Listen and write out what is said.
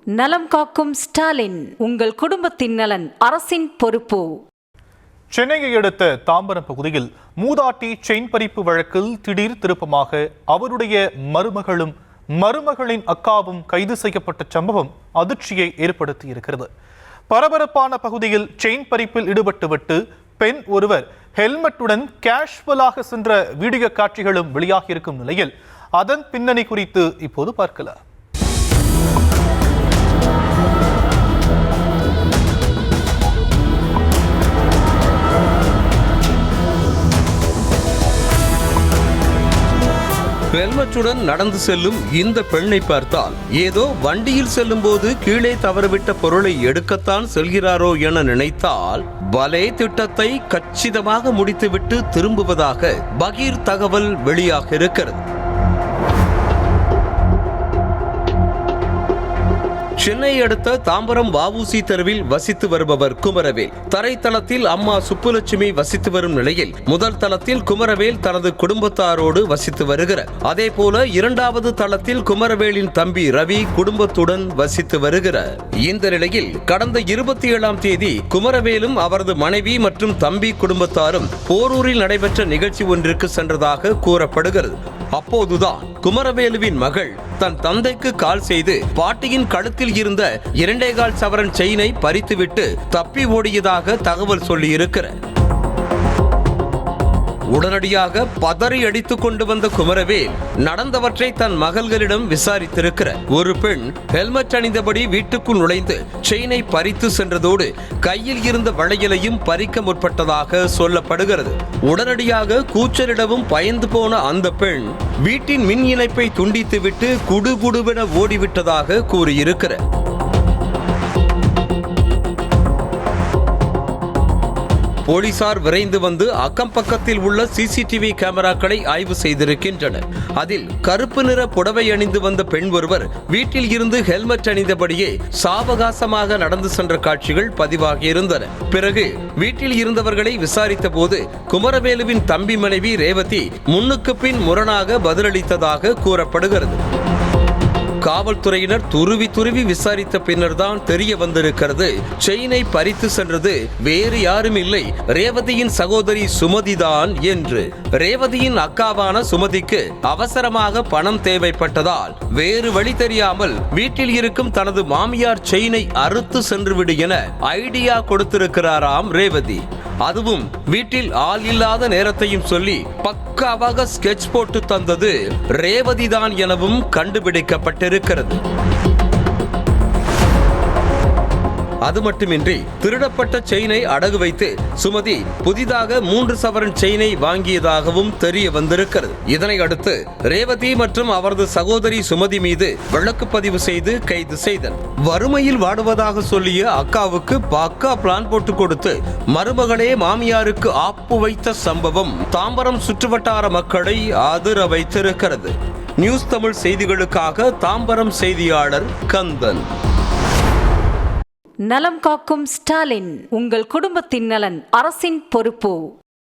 நலம் காக்கும் ஸ்டாலின், உங்கள் குடும்பத்தின் நலன் அரசின் பொறுப்பு. சென்னையை அடுத்த தாம்பரம் பகுதியில் மூதாட்டி செயின் பறிப்பு வழக்கில் திடீர் திருப்பமாக அவருடைய மருமகளும் மருமகளின் அக்காவும் கைது செய்யப்பட்ட சம்பவம் அதிர்ச்சியை ஏற்படுத்தியிருக்கிறது. பரபரப்பான பகுதியில் செயின் பறிப்பில் ஈடுபட்டுவிட்டு பெண் ஒருவர் ஹெல்மெட்டுடன் கேஷுவலாக சென்ற வீடியோ காட்சிகளும் வெளியாகியிருக்கும் நிலையில் அதன் பின்னணி குறித்து இப்போது பார்க்கலாம். ஹெல்மெட்டுடன் நடந்து செல்லும் இந்த பெண்ணை பார்த்தால் ஏதோ வண்டியில் செல்லும் போது கீழே தவறவிட்ட பொருளை எடுக்கத்தான் செல்கிறாரோ என நினைத்தால் பலே திட்டத்தை கச்சிதமாக முடித்துவிட்டு திரும்புவதாக பகீர் தகவல் வெளியாக இருக்கிறது. சென்னை அடுத்த தாம்பரம் வஉசி தெருவில் வசித்து வருபவர் குமரவேல். தரைத்தளத்தில் அம்மா சுப்புலட்சுமி வசித்து வரும் நிலையில் முதல் தளத்தில் குமரவேல் தனது குடும்பத்தாரோடு வசித்து வருகிறார். அதே போல இரண்டாவது தளத்தில் குமரவேலின் தம்பி ரவி குடும்பத்துடன் வசித்து வருகிறார். இந்த நிலையில் கடந்த 27ஆம் தேதி குமரவேலும் அவரது மனைவி மற்றும் தம்பி குடும்பத்தாரும் போரூரில் நடைபெற்ற நிகழ்ச்சி ஒன்றிற்கு சென்றதாக கூறப்படுகிறது. அப்போதுதான் குமரவேலுவின் மகள் தன் தந்தைக்கு கால் செய்து பாட்டியின் கழுத்தில் இருந்த 2.25 சவரன் செயினை பறித்துவிட்டு தப்பி ஓடியதாக தகவல் சொல்லியிருக்கிறார். உடனடியாக பதறி அடித்துக் கொண்டு வந்த குமரவேல் நடந்தவற்றை தன் மகள்களிடம் விசாரித்திருக்கிறார். ஒரு பெண் ஹெல்மெட் அணிந்தபடி வீட்டுக்குள் நுழைந்து செயினை பறித்து சென்றதோடு கையில் இருந்த வளையலையும் பறிக்க முற்பட்டதாக சொல்லப்படுகிறது. உடனடியாக கூச்சலிடவும் பயந்து போன அந்த பெண் வீட்டின் மின் இணைப்பை துண்டித்துவிட்டு குடுகுடுவென ஓடிவிட்டதாக கூறியிருக்கிறார். போலீசார் விரைந்து வந்து அக்கம் பக்கத்தில் உள்ள சிசிடிவி கேமராக்களை ஆய்வு செய்திருக்கின்றனர். அதில் கருப்பு நிற புடவை அணிந்து வந்த பெண் ஒருவர் வீட்டில் இருந்து ஹெல்மெட் அணிந்தபடியே சாவகாசமாக நடந்து சென்ற காட்சிகள் பதிவாகியிருந்தன. பிறகு வீட்டில் இருந்தவர்களை விசாரித்த போது குமரவேலுவின் தம்பி மனைவி ரேவதி முன்னுக்கு பின் முரணாக பதிலளித்ததாக கூறப்படுகிறது. காவல்துறையினர் துருவி விசாரித்த பின்னர் தான் தெரிய வந்திருக்கிறது, செயினை பறித்து சென்றது வேறு யாரும் இல்லை, ரேவதியின் சகோதரி சுமதிதான் என்று. ரேவதியின் அக்காவான சுமதிக்கு அவசரமாக பணம் தேவைப்பட்டதால் வேறு வழி தெரியாமல் வீட்டில் இருக்கும் தனது மாமியார் செயினை அறுத்து சென்றுவிடு என ஐடியா கொடுத்திருக்கிறாராம் ரேவதி. அதுவும் வீட்டில் ஆள் இல்லாத நேரத்தையும் சொல்லி பக்காவாக ஸ்கெட்ச் போட்டு தந்தது ரேவதிதான் எனவும் கண்டுபிடிக்கப்பட்டிருக்கிறது. அது மட்டுமின்றி திருடப்பட்ட செயினை அடகு வைத்து சுமதி புதிதாக 3 சவரன் செயினை வாங்கியதாகவும் தெரிய வந்திருக்கிறது. இதனை அடுத்து ரேவதி மற்றும் அவரது சகோதரி சுமதி மீது வழக்கு பதிவு செய்து கைது செய்தனர். வறுமையில் வாடுவதாக சொல்லிய அக்காவுக்கு பக்கா பிளான் போட்டு கொடுத்து மருமகளே மாமியாருக்கு ஆப்பு வைத்த சம்பவம் தாம்பரம் சுற்றுவட்டார மக்களை அதிர வைத்திருக்கிறது. நியூஸ் தமிழ் செய்திகளுக்காக தாம்பரம் செய்தியாளர் கந்தன். நலம் காக்கும் ஸ்டாலின், உங்கள் குடும்பத்தின் நலன் அரசின் பொறுப்பு.